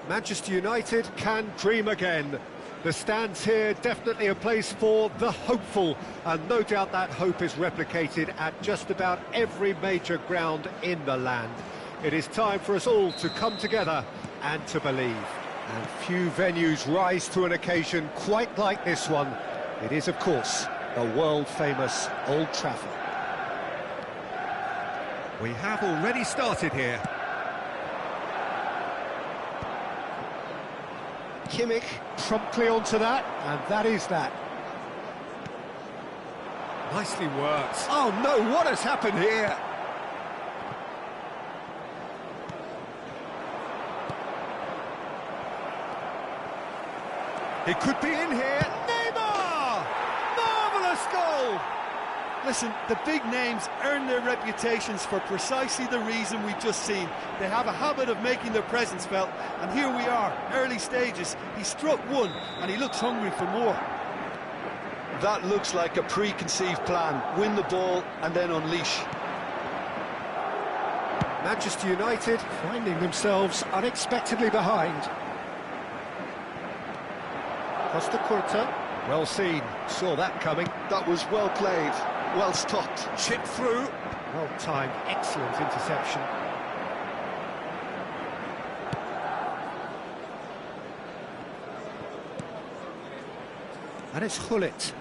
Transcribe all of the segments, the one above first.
Manchester United can dream again. The stands here definitely a place for the hopeful, and no doubt that hope is replicated at just about every major ground in the land. It is time for us all to come together and to believe. And few venues rise to an occasion quite like this one. It is, of course, the world-famous Old Trafford. We have already started here. Kimmich promptly onto that, and that is that. Nicely worked. Oh no, what has happened here? He could be in here. Neymar! Marvellous goal! Listen, the big names earn their reputations for precisely the reason we've just seen. They have a habit of making their presence felt, and here we are, early stages. He struck one, and he looks hungry for more. That looks like a preconceived plan. Win the ball and then unleash. Manchester United finding themselves unexpectedly behind. Costa Curta, well seen, saw that coming. That was well played, well stopped. Chipped through, well timed, excellent interception. And it's Hullet.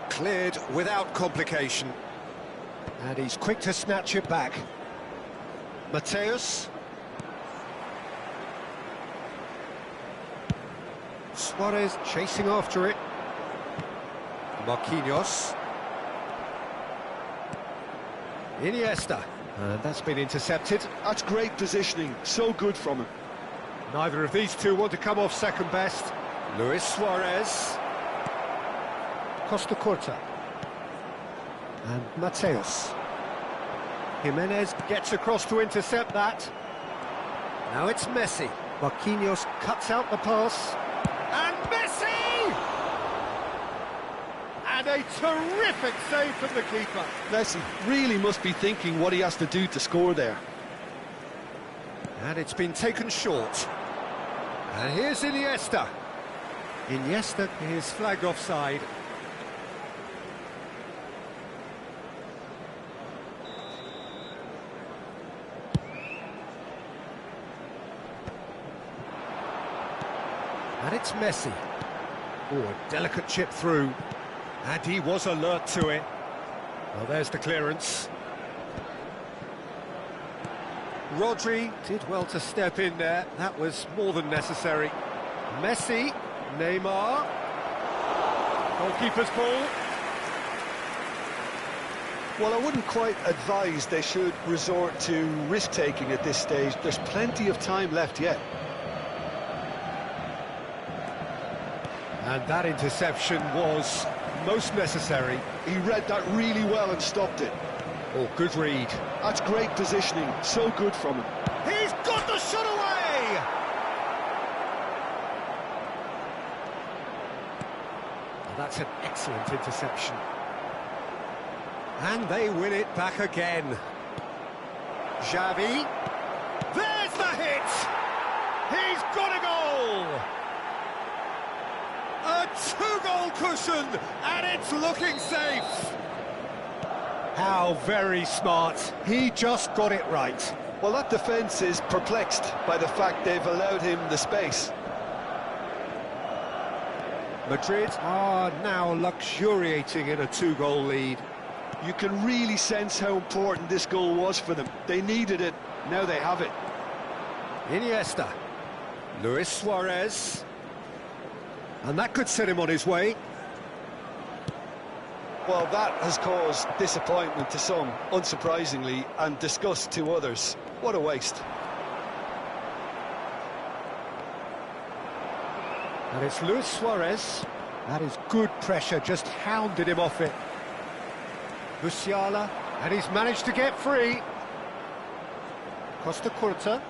Cleared without complication. And he's quick to snatch it back. Mateus. Suarez chasing after it. Marquinhos. Iniesta. And that's been intercepted. That's great positioning, so good from him. Neither of these two want to come off second best. Luis Suarez. Costa Curta. And Mateus. Jimenez gets across to intercept that. Now it's Messi. Marquinhos cuts out the pass. And Messi! And a terrific save from the keeper. Messi really must be thinking what he has to do to score there. And it's been taken short. And here's Iniesta. Iniesta is flagged offside. And it's Messi. Oh, a delicate chip through. And he was alert to it. Well, there's the clearance. Rodri did well to step in there. That was more than necessary. Messi, Neymar. Goalkeeper's ball. Well, I wouldn't quite advise they should resort to risk-taking at this stage. There's plenty of time left yet. And that interception was most necessary. He read that really well and stopped it. Oh, good read. That's great positioning, so good from him. He's got the shot away! Oh, that's an excellent interception. And they win it back again. Xavi. There's the hit! He's got a goal! A two-goal cushion, and it's looking safe. How very smart. He just got it right. Well, that defence is perplexed by the fact they've allowed him the space. Madrid are now luxuriating in a two-goal lead. You can really sense how important this goal was for them. They needed it, now they have it. Iniesta. Luis Suarez. And that could set him on his way. Well, that has caused disappointment to some, unsurprisingly, and disgust to others. What a waste. And it's Luis Suarez. That is good pressure, just hounded him off it. Musiala, and he's managed to get free. Costa Curta.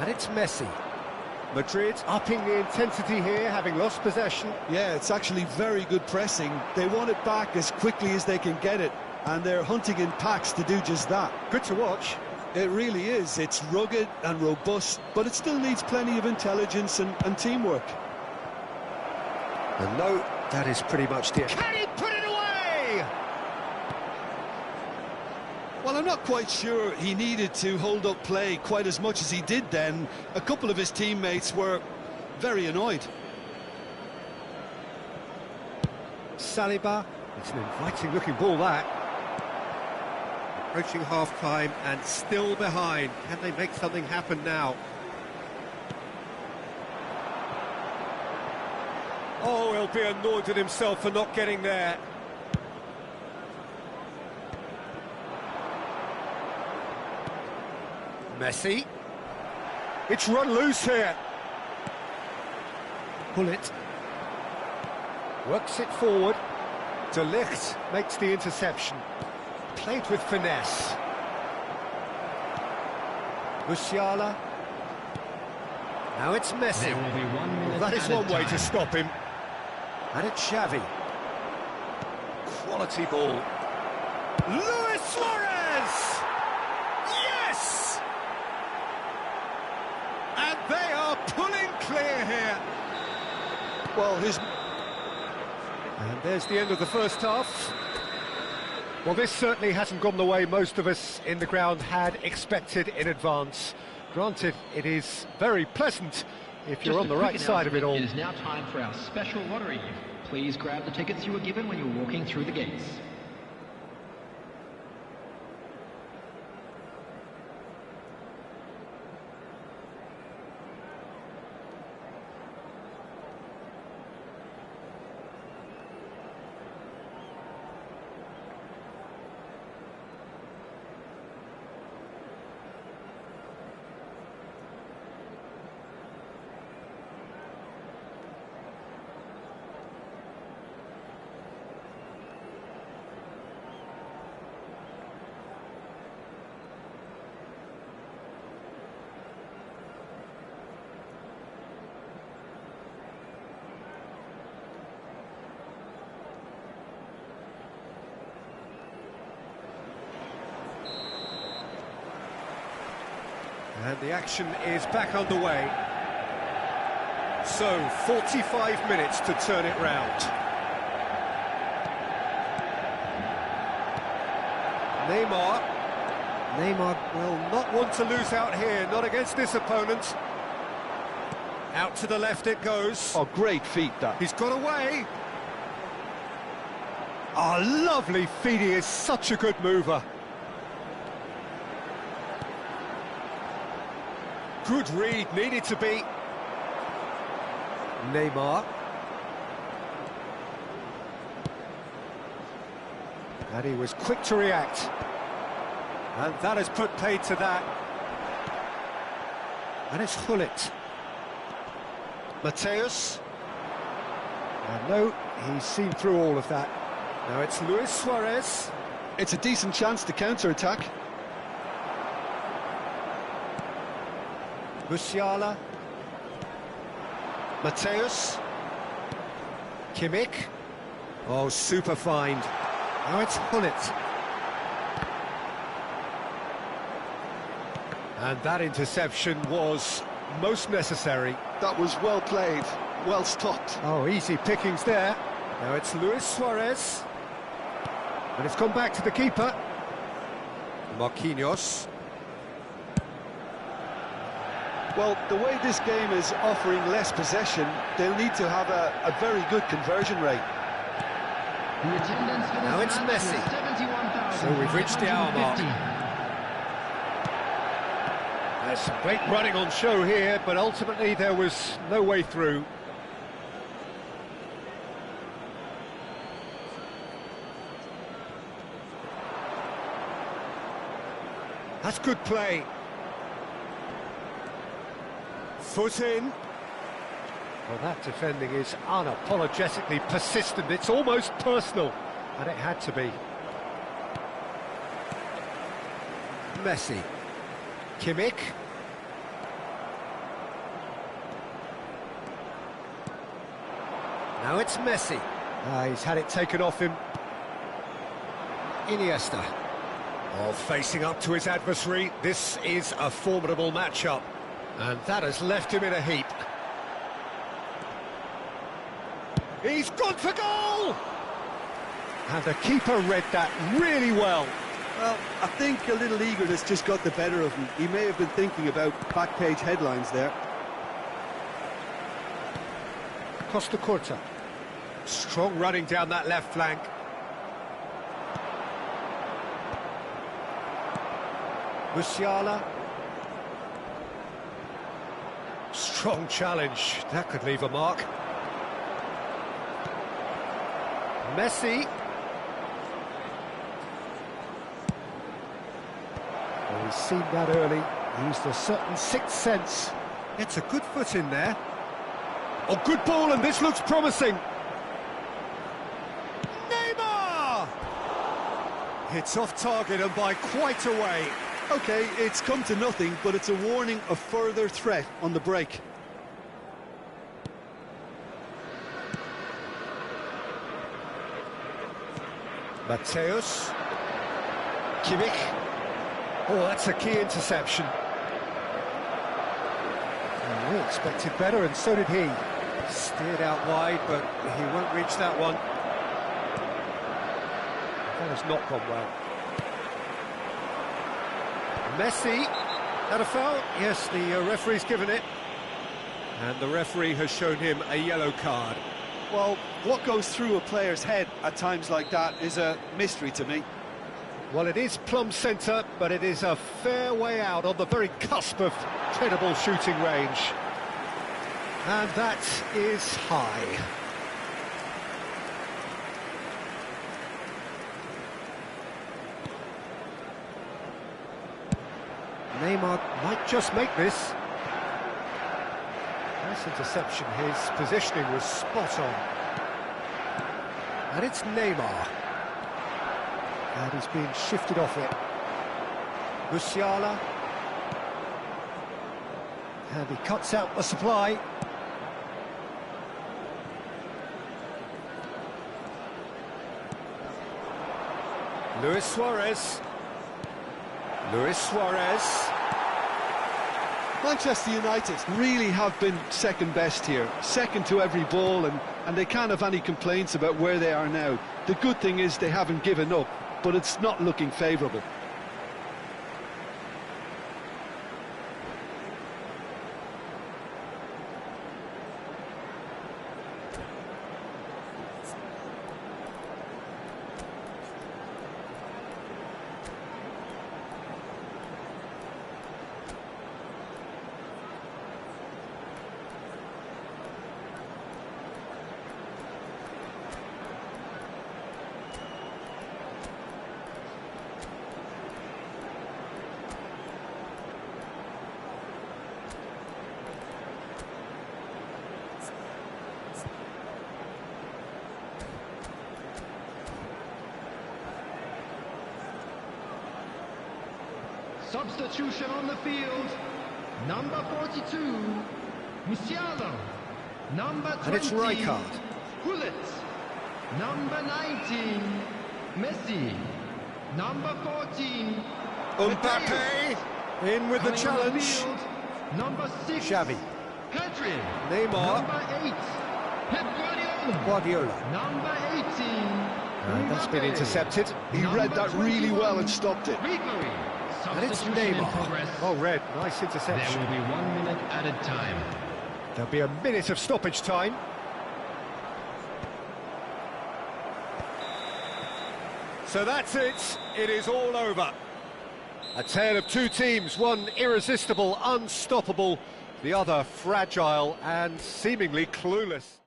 And it's Messi. Madrid upping the intensity here, having lost possession. Yeah, it's actually very good pressing. They want it back as quickly as they can get it, and they're hunting in packs to do just that. Good to watch. It really is. It's rugged and robust, but it still needs plenty of intelligence and teamwork. And no, that is pretty much the... Can he put it away? Well, I'm not quite sure he needed to hold up play quite as much as he did then. A couple of his teammates were very annoyed. Saliba, it's an inviting looking ball, that. Approaching half-time and still behind. Can they make something happen now? Oh, he'll be annoyed at himself for not getting there. Messi. It's run loose here. Pull it. Works it forward. De Ligt makes the interception. Played with finesse. Musiala. Now it's Messi. There will be 1 minute. That is one way to stop him. And it's Xavi. Quality ball. Luis Suarez! Yes! And they are pulling clear here. Well, And there's the end of the first half. Well, this certainly hasn't gone the way most of us in the ground had expected in advance. Granted, it is very pleasant if you're on the right side of it all. It is now time for our special lottery. Please grab the tickets you were given when you were walking through the gates. And the action is back underway. So, 45 minutes to turn it round. Neymar will not want to lose out here, not against this opponent. Out to the left it goes. oh, great feat, that. He's got away. Oh, lovely feet, he is such a good mover. Good read, needed to be. Neymar. And he was quick to react. And that has put paid to that. And it's Gullit. Mateus. And no, he's seen through all of that. Now it's Luis Suarez. It's a decent chance to counter-attack. Musiala. Mateus. Kimmich. Oh, super find. Now it's Gullit. And that interception was most necessary. That was well played, well stopped. Oh, easy pickings there. Now it's Luis Suarez. And it's gone back to the keeper. Marquinhos. Well, the way this game is offering less possession, they'll need to have a very good conversion rate. Now it's Messi. So we've reached the hour mark. There's some great running on show here, but ultimately there was no way through. That's good play. Foot in. Well, that defending is unapologetically persistent. It's almost personal, and it had to be. Messi. Kimmich. Now it's Messi. He's had it taken off him. Iniesta. Oh, facing up to his adversary. This is a formidable matchup. And that has left him in a heap. He's gone for goal! And the keeper read that really well. Well, I think a little eagerness just got the better of him. He may have been thinking about back-page headlines there. Costa Curta. Strong running down that left flank. Musiala. Strong challenge. That could leave a mark. Messi. Well, he's seen that early. He used a certain sixth sense. It's a good foot in there. Oh, good ball, and this looks promising. Neymar! It's off target and by quite a way. OK, it's come to nothing, but it's a warning of further threat on the break. Mateus. Kimmich. Oh, that's a key interception. And we expected better, and so did he. Steered out wide, but he won't reach that one. That has not gone well. Messi. That a foul? Yes, the referee's given it. And the referee has shown him a yellow card. Well, what goes through a player's head at times like that is a mystery to me. Well, it is plumb centre, but it is a fair way out on the very cusp of credible shooting range. And that is high. Neymar might just make this. Nice interception, his positioning was spot on. And it's Neymar. And he's being shifted off it. Musiala. And he cuts out the supply. Luis Suarez. Luis Suarez. Manchester United really have been second best here, second to every ball, and they can't have any complaints about where they are now. The good thing is they haven't given up, but it's not looking favourable. Substitution on the field. Number 42, Musiala. Number 20, And it's Rijkaard. Gullit. Number 19, Messi. Number 14, Mbappe in with the Coming on the challenge. field, number 6, Xavi. Pedri. Neymar. Number 8, Pep Guardiola. Guardiola. Number 18, And that's been Mbappe. intercepted. He read that really well and stopped it. Ribery. And it's Substitution in Neymar. progress. Well read, nice There interception. will be 1 minute added time. There'll be a minute of stoppage time. So that's it. It is all over. A tale of two teams, one irresistible, unstoppable, the other fragile and seemingly clueless.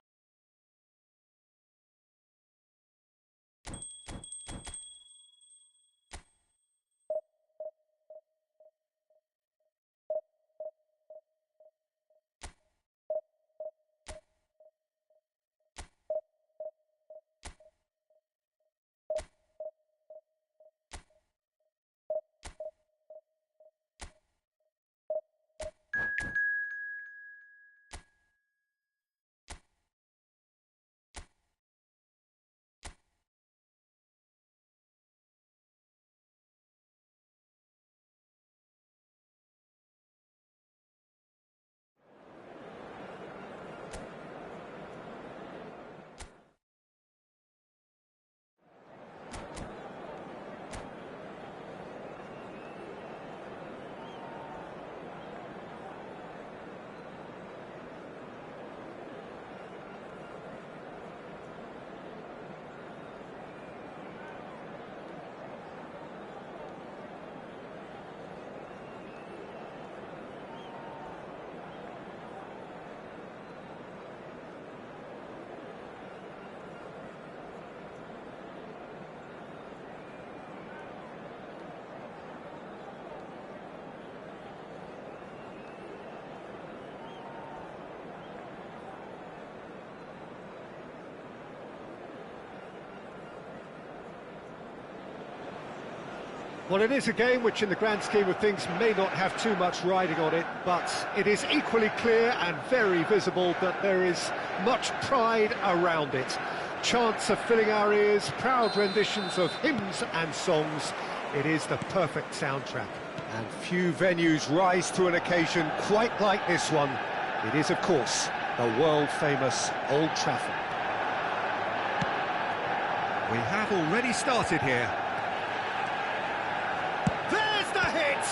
Well, it is a game which in the grand scheme of things may not have too much riding on it, but it is equally clear and very visible that there is much pride around it. Chants are filling our ears, proud renditions of hymns and songs. It is the perfect soundtrack. And few venues rise to an occasion quite like this one. It is, of course, the world-famous Old Trafford. We have already started here. There's the hit!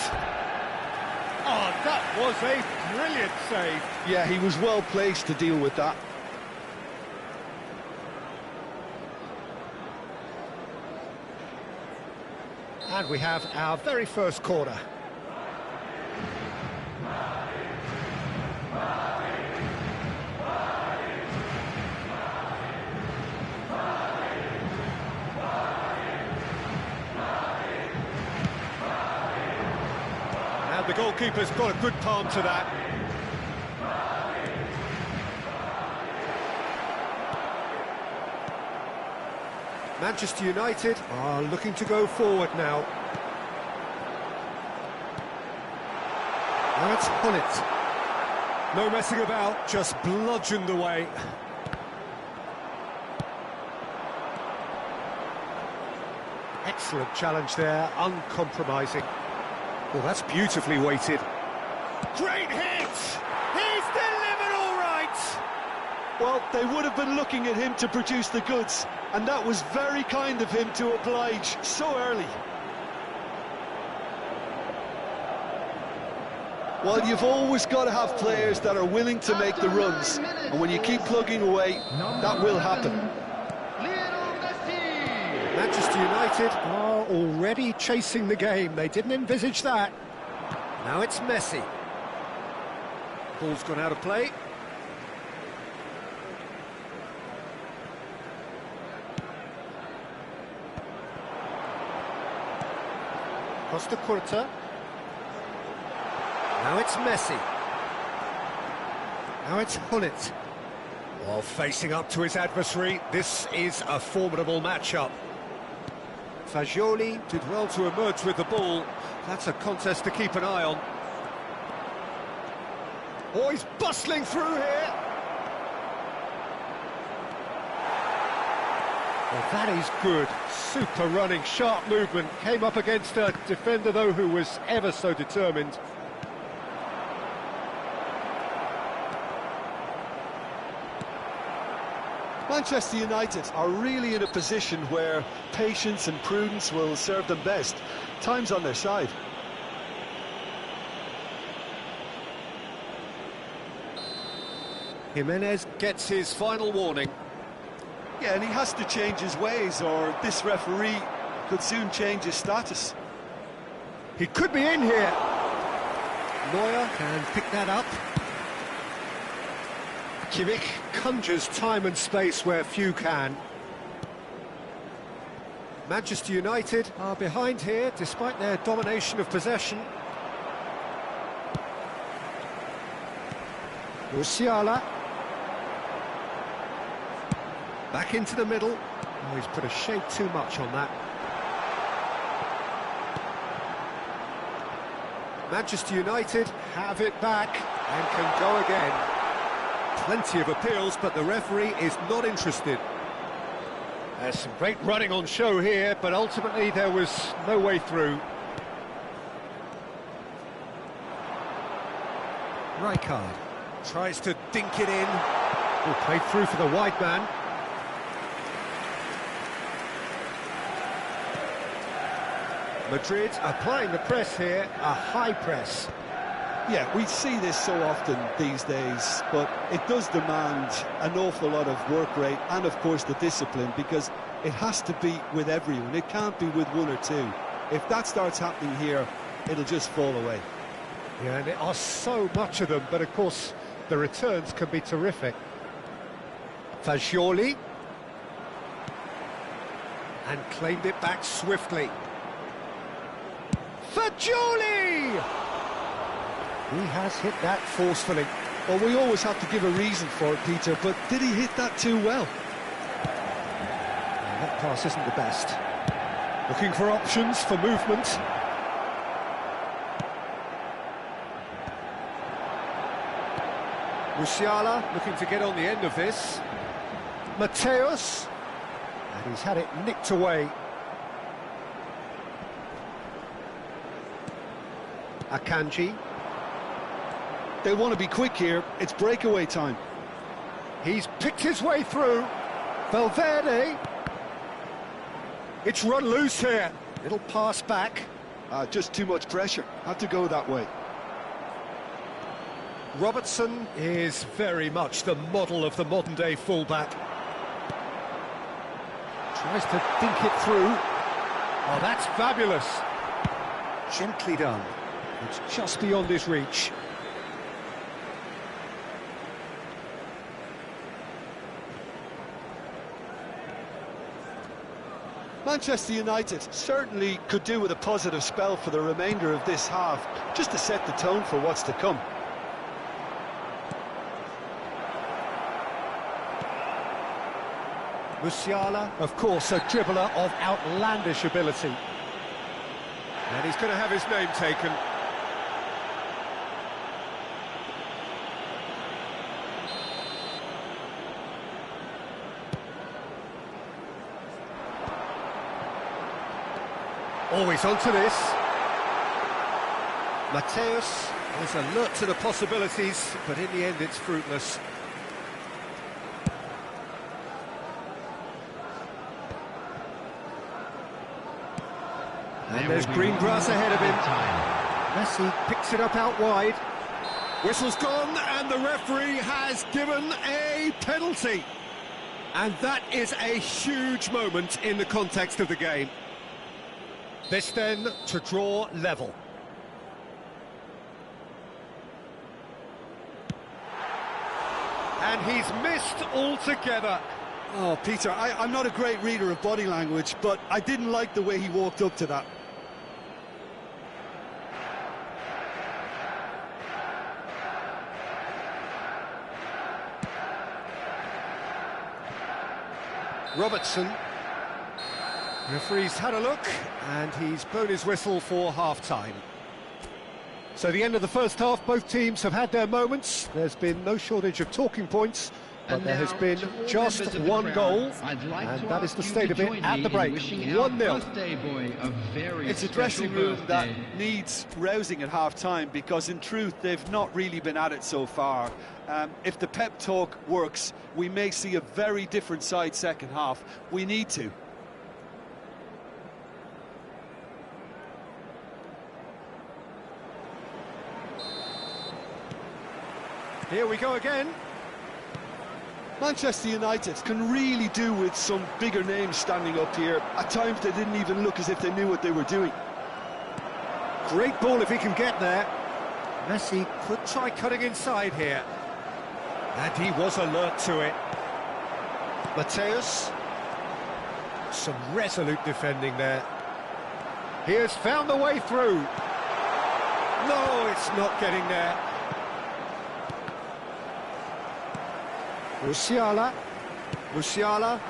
Oh, that was a brilliant save. Yeah, he was well placed to deal with that. And we have our very first corner. And the goalkeeper's got a good palm to that. Manchester United are looking to go forward now. Now it's Hullet. No messing about, just bludgeoned away. Excellent challenge there, uncompromising. Well, that's beautifully weighted. Great hit! He's delivered all right! Well, they would have been looking at him to produce the goods, and that was very kind of him to oblige so early. Well, you've always got to have players that are willing to make the runs, and when you keep plugging away, that will happen. Manchester United are already chasing the game. They didn't envisage that. Now it's Messi. Ball's gone out of play. Costa Curta. Now it's Messi. Now it's Hullet. While facing up to his adversary, this is a formidable matchup. Fagioli did well to emerge with the ball. That's a contest to keep an eye on. Oh, he's bustling through here. Well, that is good. Super running, sharp movement. Came up against a defender, though, who was ever so determined. Manchester United are really in a position where patience and prudence will serve them best. Time's on their side. Jimenez gets his final warning. Yeah, and he has to change his ways, or this referee could soon change his status. He could be in here. Neuer can pick that up. Kimmich conjures time and space where few can. Manchester United are behind here despite their domination of possession. Musiala. Back into the middle. Oh, he's put a shade too much on that. Manchester United have it back and can go again. Plenty of appeals, but the referee is not interested. There's some great running on show here, but ultimately there was no way through. Rijkaard tries to dink it in. Will play through for the wide man. Madrid applying the press here, a high press. Yeah, we see this so often these days, but it does demand an awful lot of work rate and, of course, the discipline, because it has to be with everyone. It can't be with one or two. If that starts happening here, it'll just fall away. Yeah, and there are so much of them, but, of course, the returns can be terrific. Fagioli. And claimed it back swiftly. Fagioli! He has hit that forcefully. Well, we always have to give a reason for it, Peter, but did he hit that too well? And that pass isn't the best. Looking for options for movement. Musiala looking to get on the end of this. Mateus, and he's had it nicked away. Akanji. They want to be quick here, it's breakaway time. He's picked his way through. Valverde. It's run loose here. It'll pass back. Just too much pressure, had to go that way. Robertson is very much the model of the modern-day fullback. Tries to dink it through. Oh, that's fabulous. Gently done. It's just beyond his reach. Manchester United certainly could do with a positive spell for the remainder of this half, just to set the tone for what's to come. Musiala, of course, a dribbler of outlandish ability. And he's going to have his name taken. Always onto this. Mateus is alert to the possibilities, but in the end it's fruitless. And there's green grass ahead of him. Messi picks it up out wide. Whistle's gone, and the referee has given a penalty. And that is a huge moment in the context of the game. This then to draw level. And he's missed altogether. Oh, Peter, I'm not a great reader of body language, but I didn't like the way he walked up to that. Robertson. Referee's had a look, and he's blown his whistle for half-time. So the end of the first half, both teams have had their moments. There's been no shortage of talking points, but there has been just one goal, and that is the state of it at the break. 1-0. It's a dressing room that needs rousing at half-time, because in truth they've not really been at it so far. If the pep talk works, we may see a very different side second half. We need to. Here we go again. Manchester United can really do with some bigger names standing up here. At times they didn't even look as if they knew what they were doing. Great ball if he can get there. Messi could try cutting inside here. And he was alert to it. Mateus. Some resolute defending there. He has found the way through. No, it's not getting there. Musiala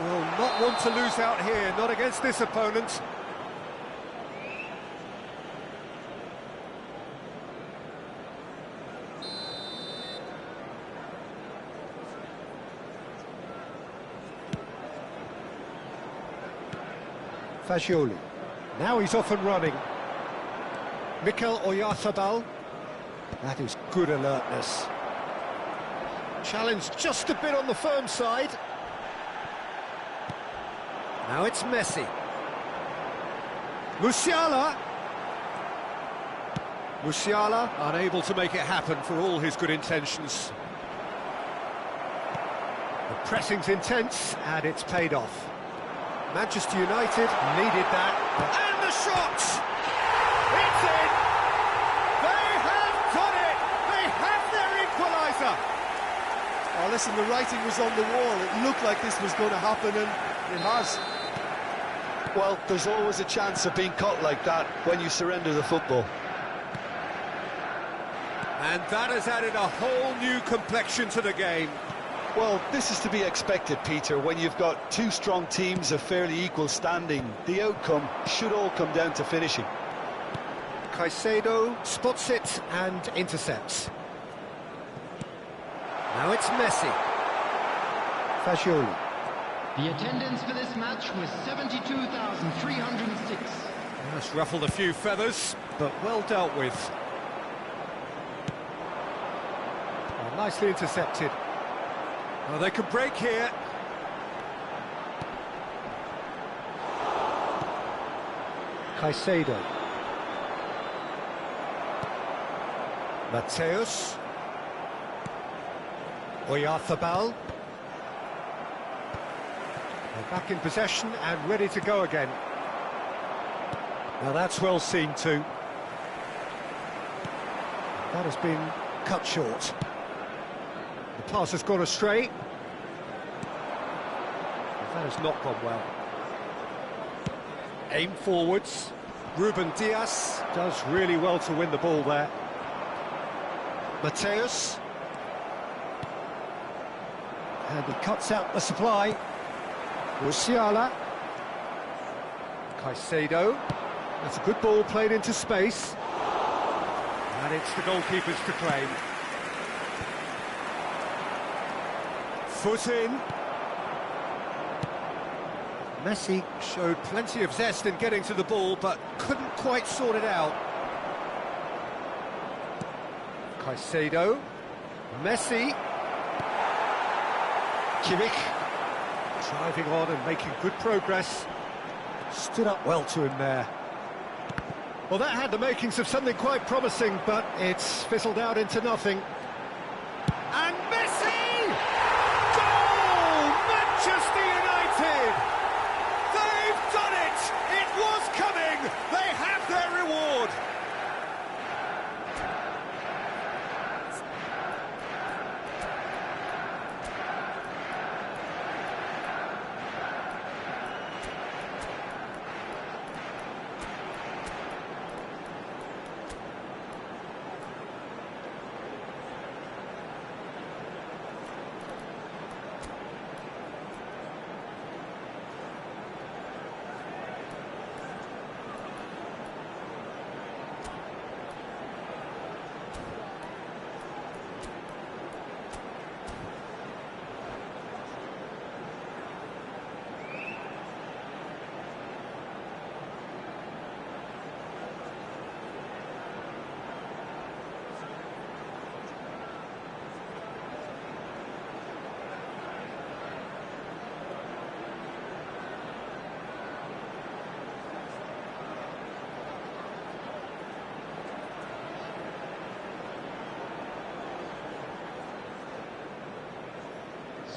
will not want to lose out here, not against this opponent. Fagioli. Now he's off and running. Mikel Oyarzabal. That is good alertness. Challenge just a bit on the firm side. Now it's Messi. Musiala unable to make it happen for all his good intentions. The pressing's intense and it's paid off. Manchester United needed that. And the shot! It's in! They have done it! They have their equaliser! Oh, listen, the writing was on the wall. It looked like this was going to happen, and it has. Well, there's always a chance of being caught like that when you surrender the football. And that has added a whole new complexion to the game. Well, this is to be expected, Peter, when you've got two strong teams of fairly equal standing. The outcome should all come down to finishing. Caicedo spots it and intercepts. Now it's Messi. Fagioli. The attendance for this match was 72,306. That's ruffled a few feathers, but well dealt with. Oh, nicely intercepted. Well, they could break here. Caicedo. Mateus. Oyarzabal. They're back in possession and ready to go again. Now that's well seen too. That has been cut short. The pass has gone astray. That has not gone well. Aim forwards. Ruben Dias does really well to win the ball there. Mateus. And he cuts out the supply. Musiala. Caicedo. That's a good ball played into space. And it's the goalkeepers to claim. Foot in. Messi showed plenty of zest in getting to the ball, but couldn't quite sort it out. Caicedo. Messi. Kimmich. Driving on and making good progress. Stood up well to him there. Well, that had the makings of something quite promising, but it's fizzled out into nothing. And Messi! Goal! Manchester United! They've done it! It was coming! They have their reward!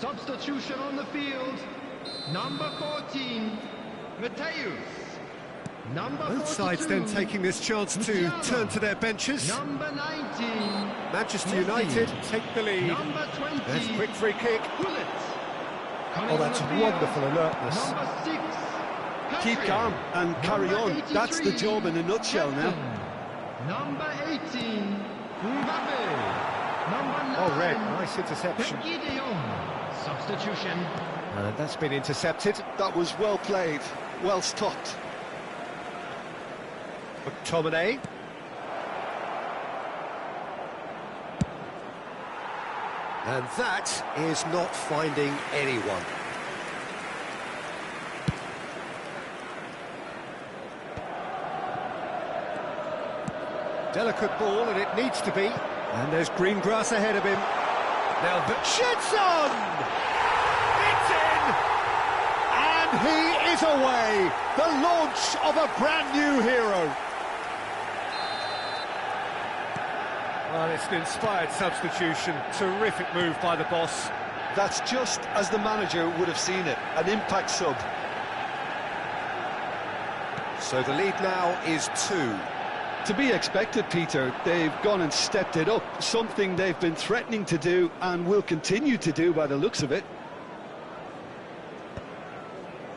Substitution on the field. Number 14, Mateus. Number Both sides then taking this chance to turn to their benches. Number 19, Manchester United take the lead. Number 20, There's a quick free kick. Oh, that's wonderful alertness. Number 6, Keep calm and carry on. That's the job in a nutshell now. Number 18, Mbappe. Number 9, Oh, red, nice interception. Substitution. And that's been intercepted. That was well played, well stopped. McTominay. And that is not finding anyone. Delicate ball, and it needs to be. And there's green grass ahead of him. Now, Butchetson! It's in! And he is away! The launch of a brand new hero. Well, it's an inspired substitution. Terrific move by the boss. That's just as the manager would have seen it, an impact sub. So the lead now is 2. To be expected, Peter. They've gone and stepped it up, something they've been threatening to do and will continue to do by the looks of it.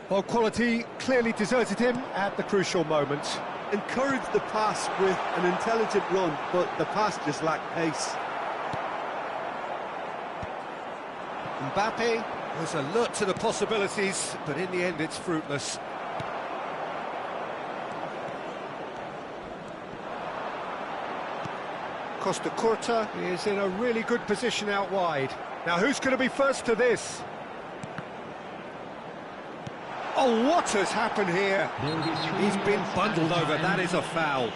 Well, quality clearly deserted him at the crucial moment. Encouraged the pass with an intelligent run, but the pass just lacked pace. Mbappe was alert to the possibilities, but in the end it's fruitless. Costa Curta is in a really good position out wide. Now who's going to be first to this? Oh, what has happened here? He's been bundled over, that is a foul.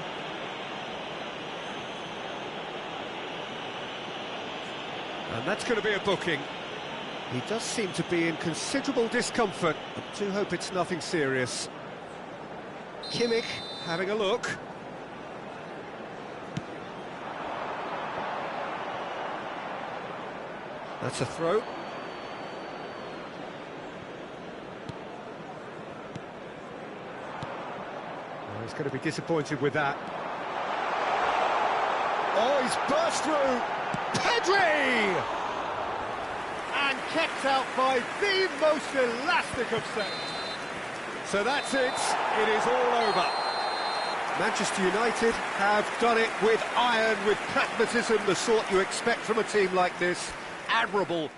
And that's going to be a booking. He does seem to be in considerable discomfort. I do hope it's nothing serious. Kimmich having a look. That's a throw. Well, he's going to be disappointed with that. Oh, he's burst through. Pedri! And kept out by the most elastic of saves. So that's it. It is all over. Manchester United have done it with iron, with pragmatism, the sort you expect from a team like this. Admirable.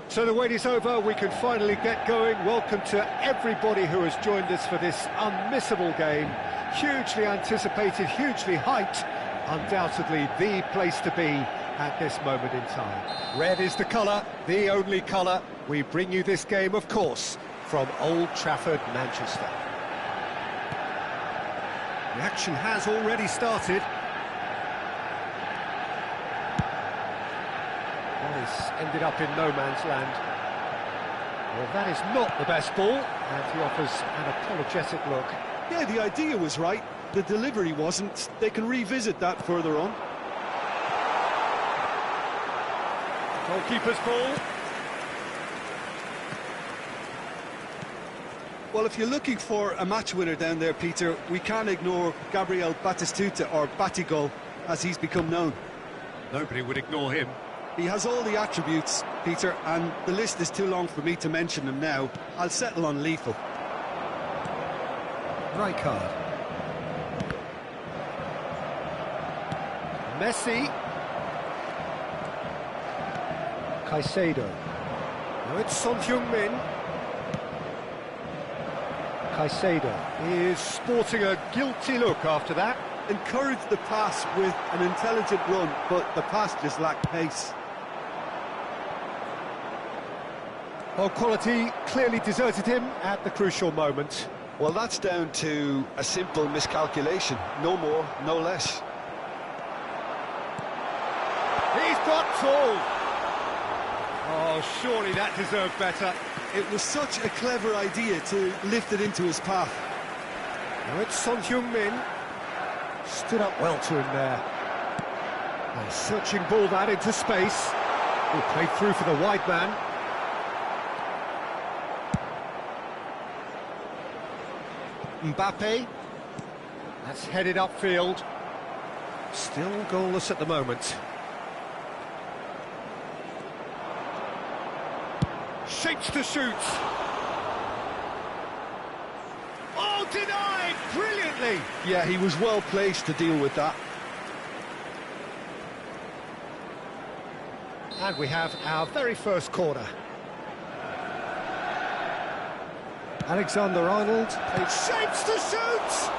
So the wait is over, we can finally get going. Welcome to everybody who has joined us for this unmissable game. Hugely anticipated, hugely hyped. Undoubtedly the place to be at this moment in time. Red is the colour, the only colour. We bring you this game, of course, from Old Trafford, Manchester. The action has already started. He's ended up in no man's land. Well, that is not the best ball, and he offers an apologetic look. Yeah, the idea was right, the delivery wasn't. They can revisit that further on. Goalkeeper's ball. Well, if you're looking for a match winner down there, Peter, we can't ignore Gabriel Batistuta, or Batigol, as he's become known. Nobody would ignore him. He has all the attributes, Peter, and the list is too long for me to mention them now. I'll settle on lethal. Right card. Messi. Caicedo. Now it's Son Heung-min. Caicedo is sporting a guilty look after that. Encouraged the pass with an intelligent run, but the pass just lacked pace. Well, quality clearly deserted him at the crucial moment. Well, that's down to a simple miscalculation. No more, no less. He's got full. Oh, surely that deserved better. It was such a clever idea to lift it into his path. Now it's Son Heung-min. Stood up well to him there. A searching ball that into space. He played through for the wide man. Mbappe. That's headed upfield. Still goalless at the moment. Shapes to shoot. Oh, denied! Brilliantly! Yeah, he was well placed to deal with that. And we have our very first corner. Alexander-Arnold. It shapes to shoot!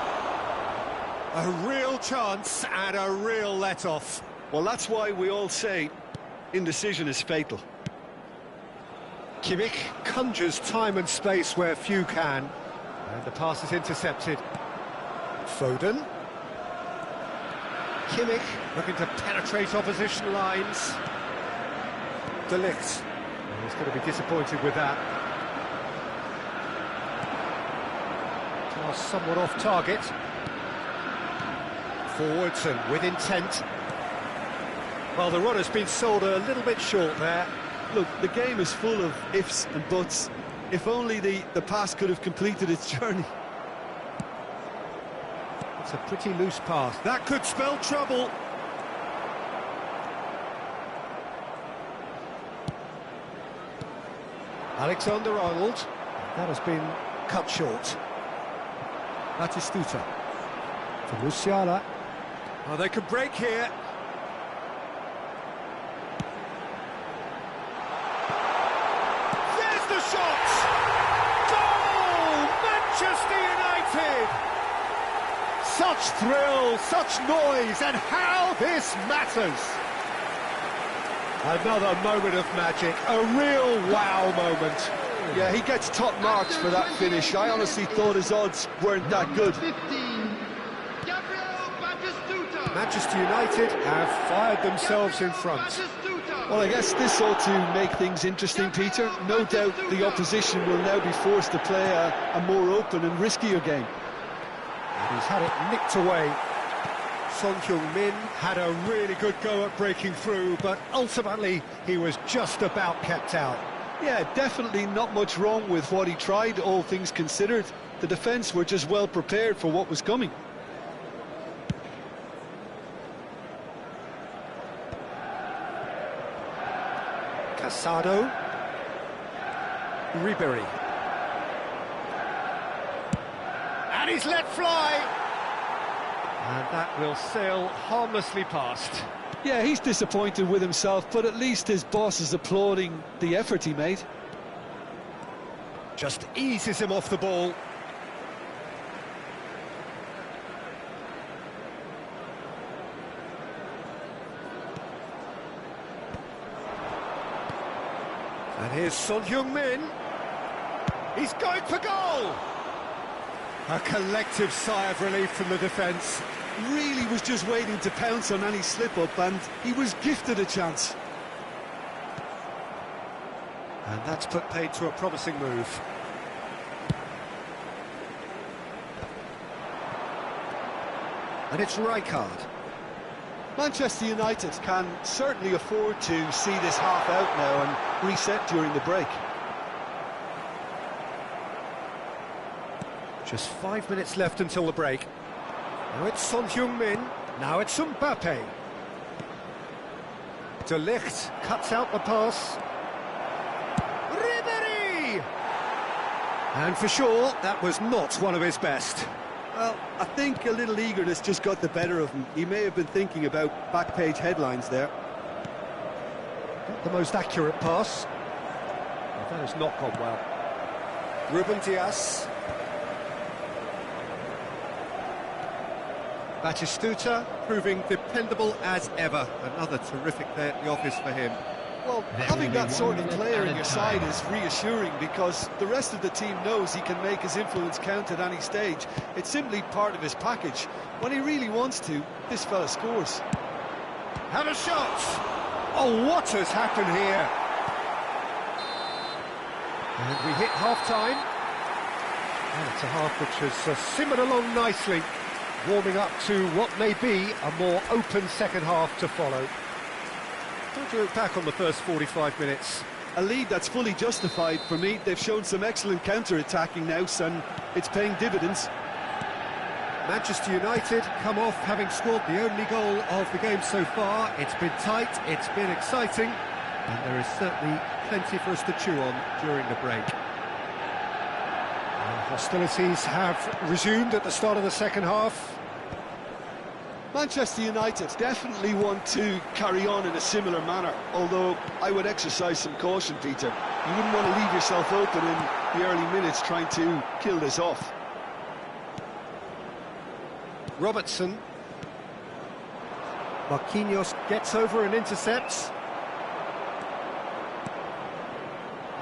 A real chance and a real let-off. Well, that's why we all say indecision is fatal. Kimmich conjures time and space where few can. And the pass is intercepted. Foden. Kimmich looking to penetrate opposition lines. De Ligt. He's going to be disappointed with that. Pass somewhat off target. Forwards and with intent. Well, the runner's been sold a little bit short there. Look, the game is full of ifs and buts. If only the pass could have completed its journey. It's a pretty loose pass. That could spell trouble. Alexander-Arnold. That has been cut short. Batistuta. For Musiala. Oh, they could break here. There's the shot! Goal! Manchester United! Such thrill, such noise, and how this matters! Another moment of magic, a real wow moment. Yeah, he gets top marks for that finish. I honestly thought his odds weren't that good. Manchester United have fired themselves in front. Well, I guess this ought to make things interesting, Peter. No doubt the opposition will now be forced to play a more open and riskier game. And he's had it nicked away. Son Heung-min had a really good go at breaking through, but ultimately he was just about kept out. Yeah, definitely not much wrong with what he tried, all things considered. The defence were just well prepared for what was coming. Casado. Ribery. And he's let fly. And that will sail harmlessly past. Yeah, he's disappointed with himself, but at least his boss is applauding the effort he made. Just eases him off the ball. And here's Son Heung-min. He's going for goal! A collective sigh of relief from the defence. Really was just waiting to pounce on any slip-up, and he was gifted a chance. And that's put paid to a promising move. And it's Rijkaard. Manchester United can certainly afford to see this half out now and reset during the break. Just 5 minutes left until the break. Now it's Son Heung-min. Now it's Mbappe. De Ligt cuts out the pass. Ribéry! And for sure, that was not one of his best. Well, I think a little eagerness just got the better of him. He may have been thinking about back-page headlines there. Not the most accurate pass. Well, that has not gone well. Ruben Dias. Batistuta proving dependable as ever. Another terrific day at the office for him. Well, having that sort of player in your side is reassuring because the rest of the team knows he can make his influence count at any stage. It's simply part of his package. When he really wants to, this fella scores. Have a shot! Oh, what has happened here? And we hit half-time. And it's a half which has simmered along nicely, warming up to what may be a more open second half to follow. Don't look back on the first 45 minutes. A lead that's fully justified for me. They've shown some excellent counter-attacking now, and it's paying dividends. Manchester United come off having scored the only goal of the game so far. It's been tight, it's been exciting, and there is certainly plenty for us to chew on during the break. And hostilities have resumed at the start of the second half. Manchester United definitely want to carry on in a similar manner, although I would exercise some caution, Peter. You wouldn't want to leave yourself open in the early minutes trying to kill this off. Robertson. Marquinhos gets over and intercepts.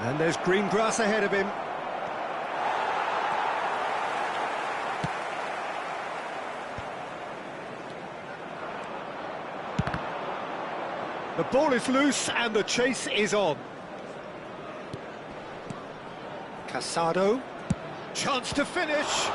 And there's green grass ahead of him. The ball is loose and the chase is on. Casado. Chance to finish.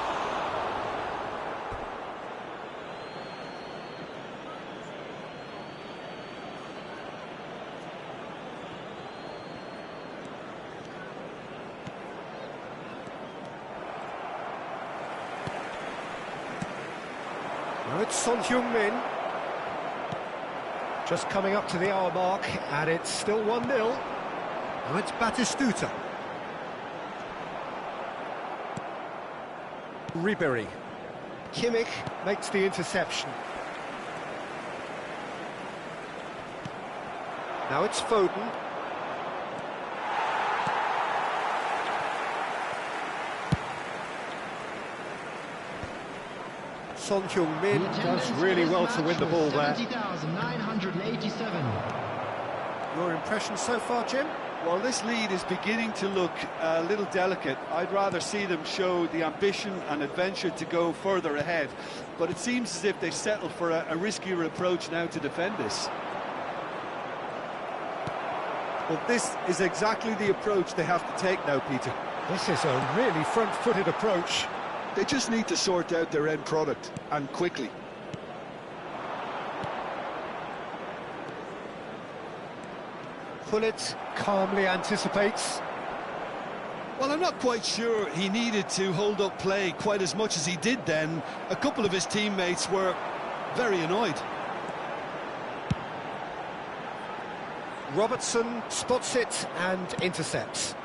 Now it's Son Heung-min. Just coming up to the hour mark, and it's still 1-0. Now it's Batistuta. Ribéry. Kimmich makes the interception. Now it's Foden. Son Heung-min does really well to win the ball there. 70,987. Your impression so far, Jim? Well, this lead is beginning to look a little delicate. I'd rather see them show the ambition and adventure to go further ahead. But it seems as if they settle for a riskier approach now to defend this. Well, this is exactly the approach they have to take now, Peter. This is a really front-footed approach. They just need to sort out their end product, and quickly. Pullet calmly anticipates. Well, I'm not quite sure he needed to hold up play quite as much as he did then. A couple of his teammates were very annoyed. Robertson spots it and intercepts.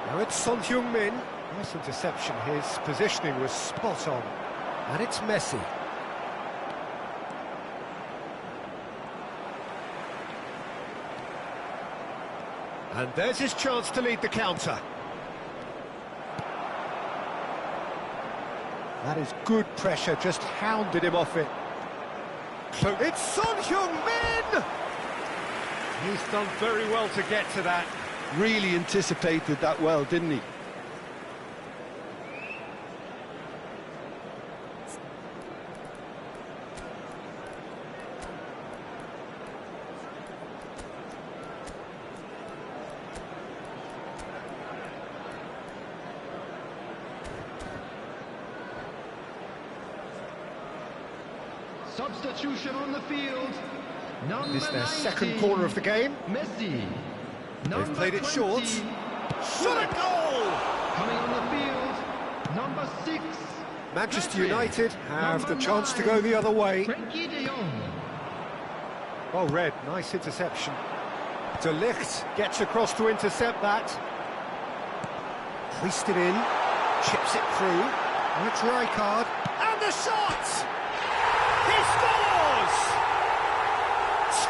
Now it's Son Heung-min. Nice interception, his positioning was spot on. And it's Messi. And there's his chance to lead the counter. That is good pressure, just hounded him off it. So it's Son Heung-min! He's done very well to get to that. Really anticipated that well, didn't he? Substitution on the field. Number This is their 19, second corner of the game. Messi. They've played it 20, short. Shot a goal! Coming on the field, number 6. Manchester Patrick. United have Number the chance to 9, go the other way. Frankie de Jong. Oh, Red, nice interception. De Ligt gets across to intercept that. Hoisted in, chips it through. And it's Rijkaard. And the shot! He scores!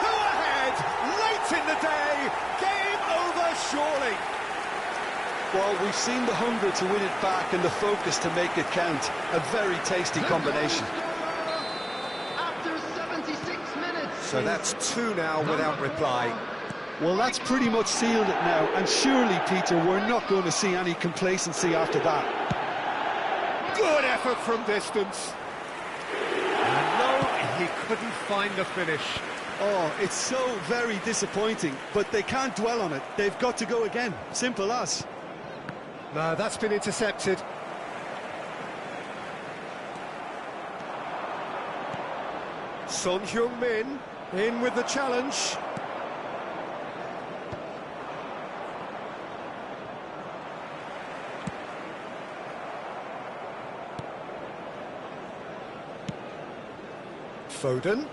2 ahead, late in the day. Game over, surely. Well, we've seen the hunger to win it back and the focus to make it count. A very tasty combination. After 76 minutes. So that's 2 now without reply. Well, that's pretty much sealed it now, and surely, Peter, we're not going to see any complacency after that. Good effort from distance. And no, he couldn't find the finish. Oh, it's so very disappointing, but they can't dwell on it. They've got to go again. Simple as. No, that's been intercepted. Son Heung-min in with the challenge. Foden.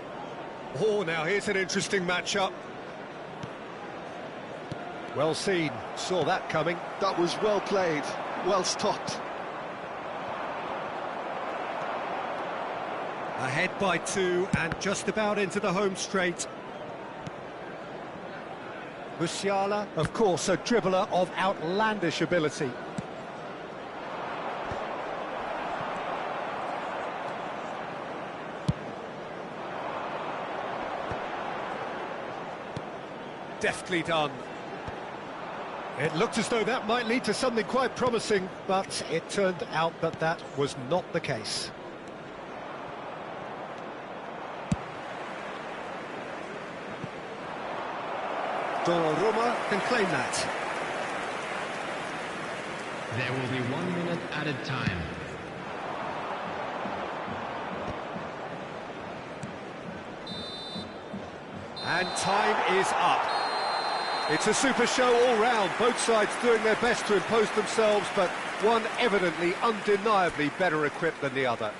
Oh, now here's an interesting matchup. Well seen, saw that coming. That was well played, well stopped. Ahead by 2 and just about into the home straight. Musiala, of course, a dribbler of outlandish ability. Deftly done. It looked as though that might lead to something quite promising, but it turned out that that was not the case. Donnarumma can claim that. There will be 1 minute added time. And time is up. It's a super show all round, both sides doing their best to impose themselves, but one evidently, undeniably better equipped than the other.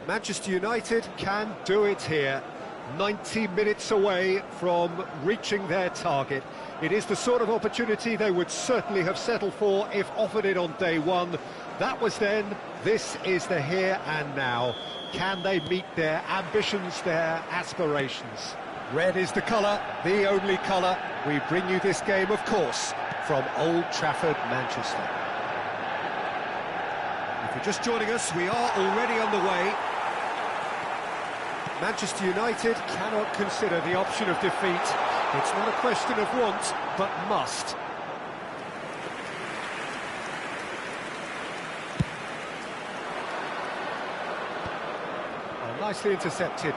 Manchester United can do it here. 90 minutes away from reaching their target. It is the sort of opportunity they would certainly have settled for if offered it on day one. That was then, this is the here and now. Can they meet their ambitions, their aspirations? Red is the colour, the only colour. We bring you this game, of course, from Old Trafford, Manchester. If you're just joining us, we are already on the way. Manchester United cannot consider the option of defeat. It's not a question of want, but must. Oh, nicely intercepted.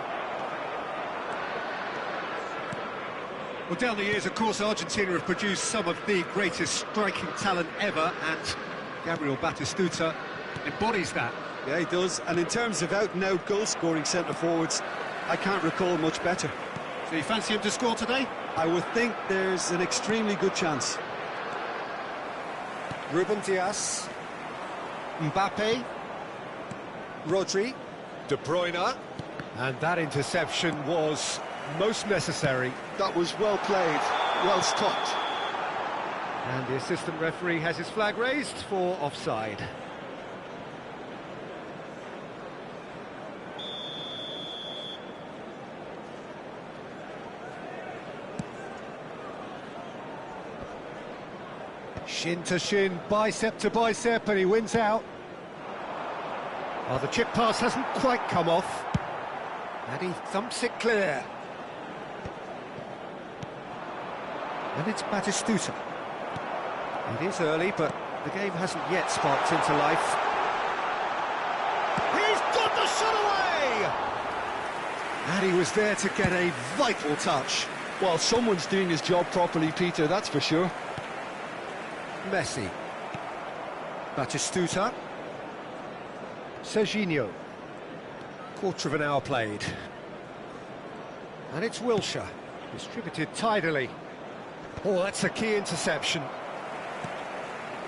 Well, down the years, of course, Argentina have produced some of the greatest striking talent ever, and Gabriel Batistuta embodies that. Yeah, he does. And in terms of out-and-out goal-scoring centre-forwards, I can't recall much better. So you fancy him to score today? I would think there's an extremely good chance. Ruben Dias, Mbappe, Rodri, De Bruyne, and that interception was most necessary. That was well played, well stopped. And the assistant referee has his flag raised for offside. Shin to shin, bicep to bicep, and he wins out. Oh, the chip pass hasn't quite come off. And he thumps it clear. And it's Batistuta. It is early, but the game hasn't yet sparked into life. He's got the shot away! And he was there to get a vital touch. Well, someone's doing his job properly, Peter, that's for sure. Messi. Batistuta. Serginho. Quarter of an hour played. And it's Wilshere. Distributed tidily. Oh, that's a key interception.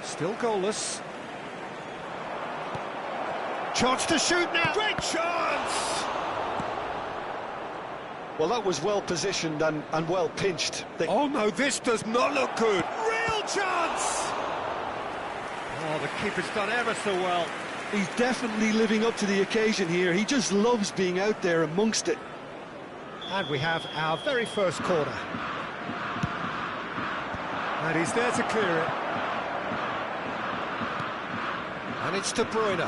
Still goalless. Chance to shoot now. Great chance! Well, that was well positioned and well pinched. Oh no, this does not look good. Real chance! Oh, the keeper's done ever so well. He's definitely living up to the occasion here. He just loves being out there amongst it. And we have our very first corner. And he's there to clear it. And it's De Bruyne.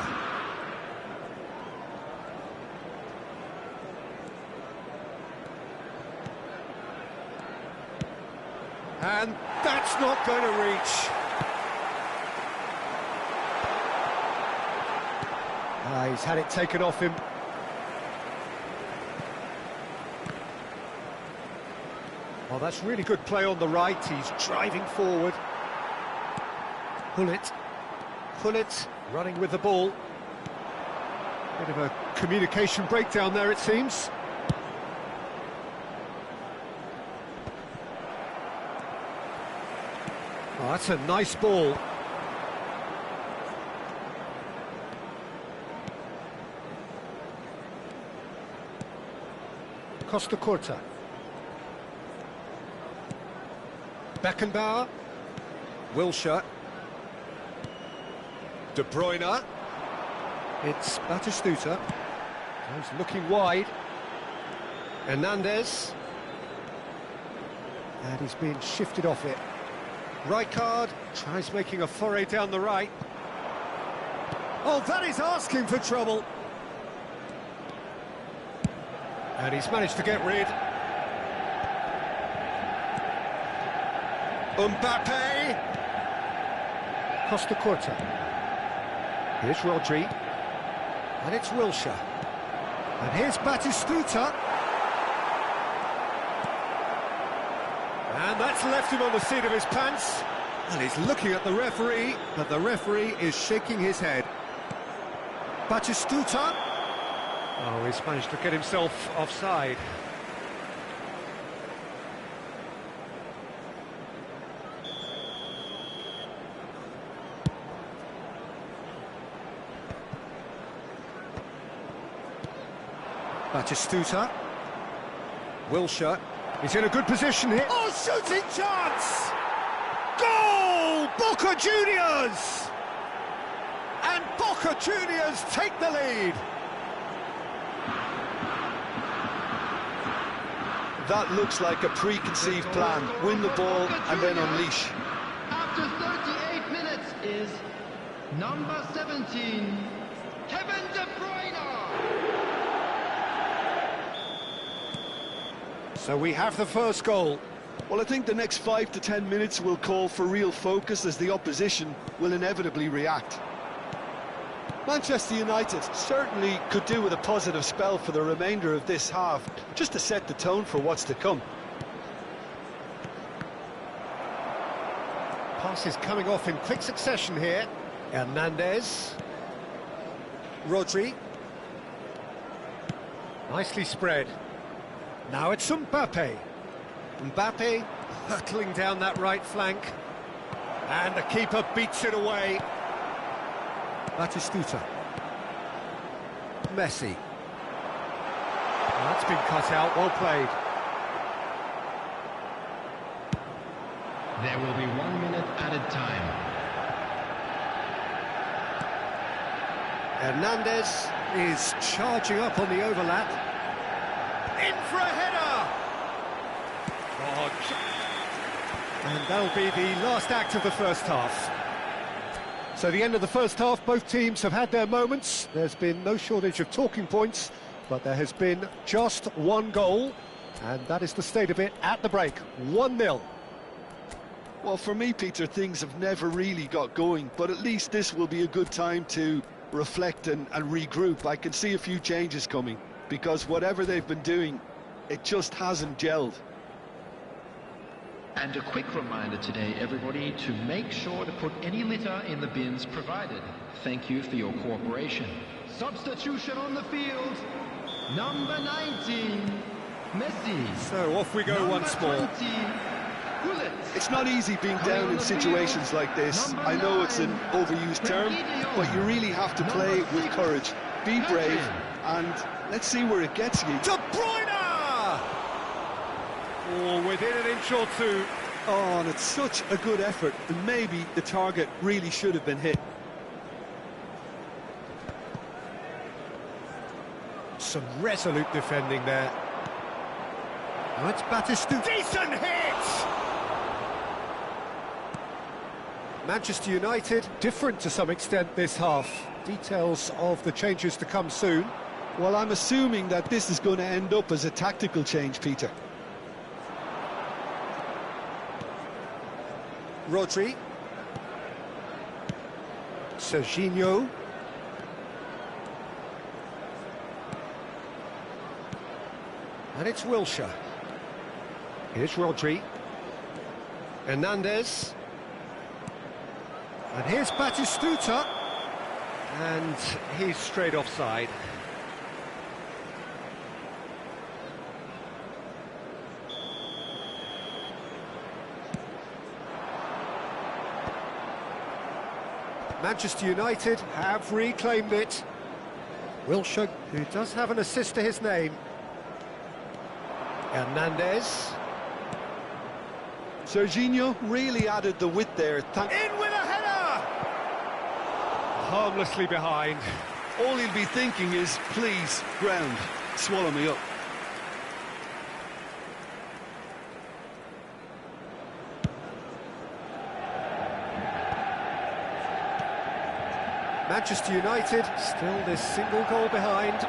And that's not going to reach. He's had it taken off him. Well, that's really good play on the right. He's driving forward. Pullet, running with the ball. Bit of a communication breakdown there, it seems. Oh, that's a nice ball. Costa Curta. Beckenbauer. Wilshere. De Bruyne. It's Batistuta. He's looking wide. Hernandez. And he's being shifted off it. Rijkaard tries making a foray down the right. Oh, that is asking for trouble. And he's managed to get rid. Mbappe. Costa Curta. Here's Rodri. And it's Wilshere. And here's Batistuta. And that's left him on the seat of his pants. And he's looking at the referee, but the referee is shaking his head. Batistuta. Oh, he's managed to get himself offside. Batistuta. Wilshere. He's in a good position here. Oh, shooting chance! Goal! Boca Juniors! And Boca Juniors take the lead. That looks like a preconceived plan. Win the ball and then unleash. After 38 minutes is number 17, Kevin De Bruyne. So we have the first goal. Well, I think the next 5 to 10 minutes will call for real focus as the opposition will inevitably react. Manchester United certainly could do with a positive spell for the remainder of this half, just to set the tone for what's to come. Passes coming off in quick succession here. Hernandez. Rodri. Nicely spread. Now it's Mbappe. Mbappe hurtling down that right flank. And the keeper beats it away. Batistuta. Messi. That's been cut out, well played. There will be 1 minute added time. Hernandez is charging up on the overlap. In for a header! Oh, and that'll be the last act of the first half. So the end of the first half, both teams have had their moments. There's been no shortage of talking points, but there has been just one goal, and that is the state of it at the break. 1-0. Well, for me, Peter, things have never really got going, but at least this will be a good time to reflect and regroup. I can see a few changes coming, because whatever they've been doing, it just hasn't gelled. And a quick reminder today, everybody, to make sure to put any litter in the bins provided. Thank you for your cooperation. Substitution on the field, number 19, Messi. So off we go Number once more. 20, Gullit. It's not easy being down in situations like this. I know it's an overused term, but you really have to play with courage. Be brave, and let's see where it gets you. De Bruyne! Oh, within an inch or two. Oh, and it's such a good effort, and maybe the target really should have been hit. Some resolute defending there. Now it's Batistuta. Decent hit! Manchester United, different to some extent this half. Details of the changes to come soon. Well, I'm assuming that this is going to end up as a tactical change, Peter. Rodri. Serginho. And it's Wilshere. Here's Rodri. Hernandez. And here's Batistuta. And he's straight offside. Manchester United have reclaimed it. Wilshere, who does have an assist to his name. Hernandez. Serginho really added the width there. In with a header! Harmlessly behind. All he'll be thinking is, please, ground, swallow me up. Manchester United still this single goal behind.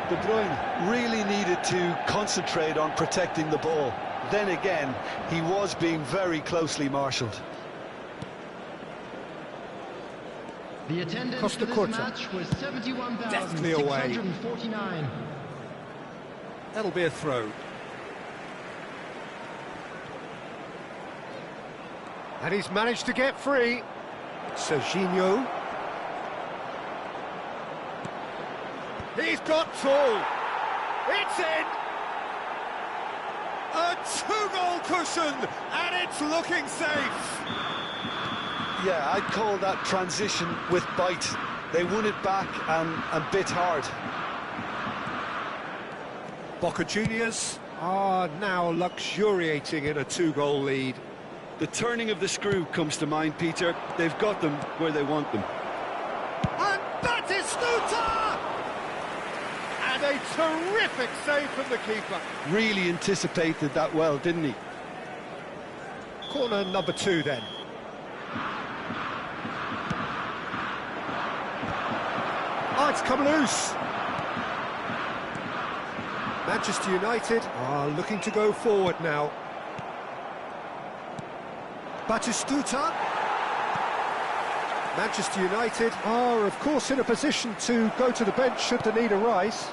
De Bruyne really needed to concentrate on protecting the ball. Then again, he was being very closely marshalled. The attendance Costa for this match was 71,649. That'll be a throw. And he's managed to get free. Serginho. He's got two. It's in. A two-goal cushion, and it's looking safe. Yeah, I'd call that transition with bite. They won it back and bit hard. Boca Juniors are now luxuriating in a 2-goal lead. The turning of the screw comes to mind, Peter. They've got them where they want them. And Batistuta! And a terrific save from the keeper. Really anticipated that well, didn't he? Corner number 2 then. Oh, it's come loose. Manchester United are looking to go forward now. Batistuta. Manchester United are, of course, in a position to go to the bench should the need arise.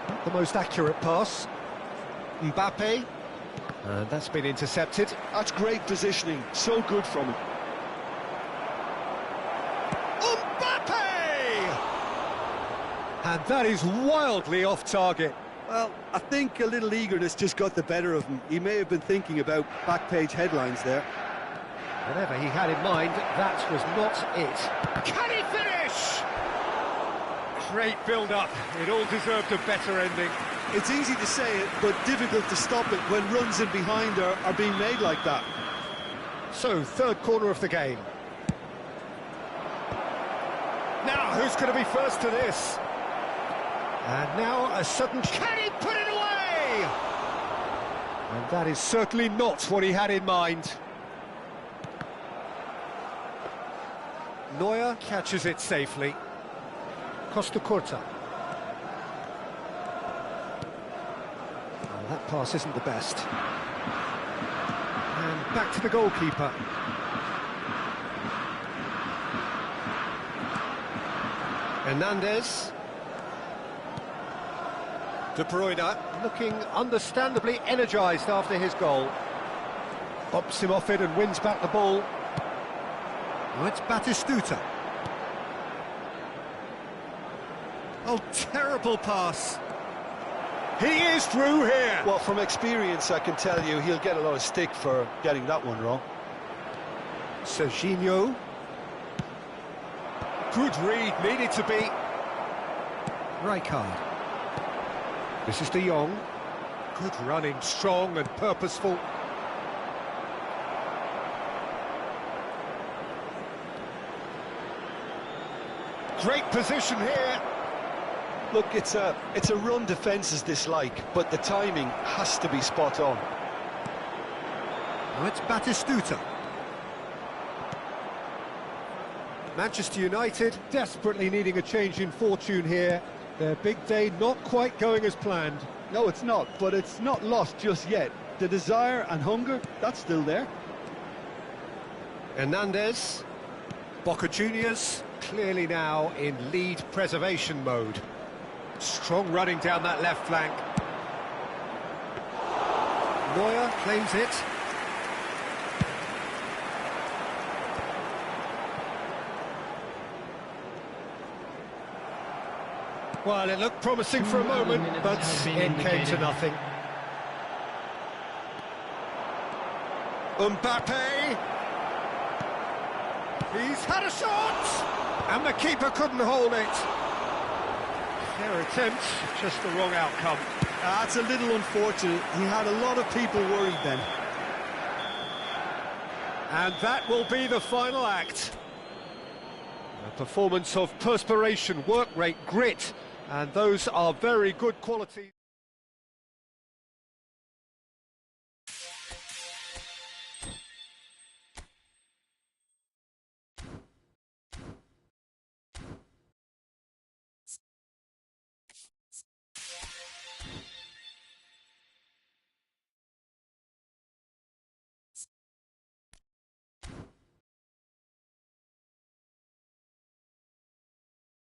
Not the most accurate pass. Mbappe. That's been intercepted. That's great positioning. So good from him. And that is wildly off target. Well, I think a little eagerness just got the better of him. He may have been thinking about back-page headlines there. Whatever he had in mind, that was not it. Can he finish? Great build-up. It all deserved a better ending. It's easy to say it, but difficult to stop it when runs in behind are being made like that. So, third corner of the game. Now, who's going to be first to this? And now a sudden... Can he put it away? And that is certainly not what he had in mind. Neuer catches it safely. Costa Curta. Oh, that pass isn't the best. And back to the goalkeeper. Hernandez. De Bruyne looking understandably energised after his goal. Bops him off it and wins back the ball. Oh, it's Batistuta. Oh, terrible pass. He is through here. Well, from experience, I can tell you he'll get a lot of stick for getting that one wrong. Serginho. Good read, needed to be. Rijkaard. This is De Jong. Good running, strong and purposeful. Great position here. Look, it's a run defence's dislike, but the timing has to be spot on. Oh, it's Batistuta. Manchester United desperately needing a change in fortune here. Their big day not quite going as planned. No, it's not, but it's not lost just yet. The desire and hunger, that's still there. Hernandez. Boca Juniors clearly now in lead preservation mode. Strong running down that left flank. Neuer claims it. Well, it looked promising for a moment, but it came to nothing. Mbappe! He's had a shot! And the keeper couldn't hold it. Their attempt, just the wrong outcome. That's a little unfortunate. He had a lot of people worried then. And that will be the final act. A performance of perspiration, work rate, grit, and those are very good qualities.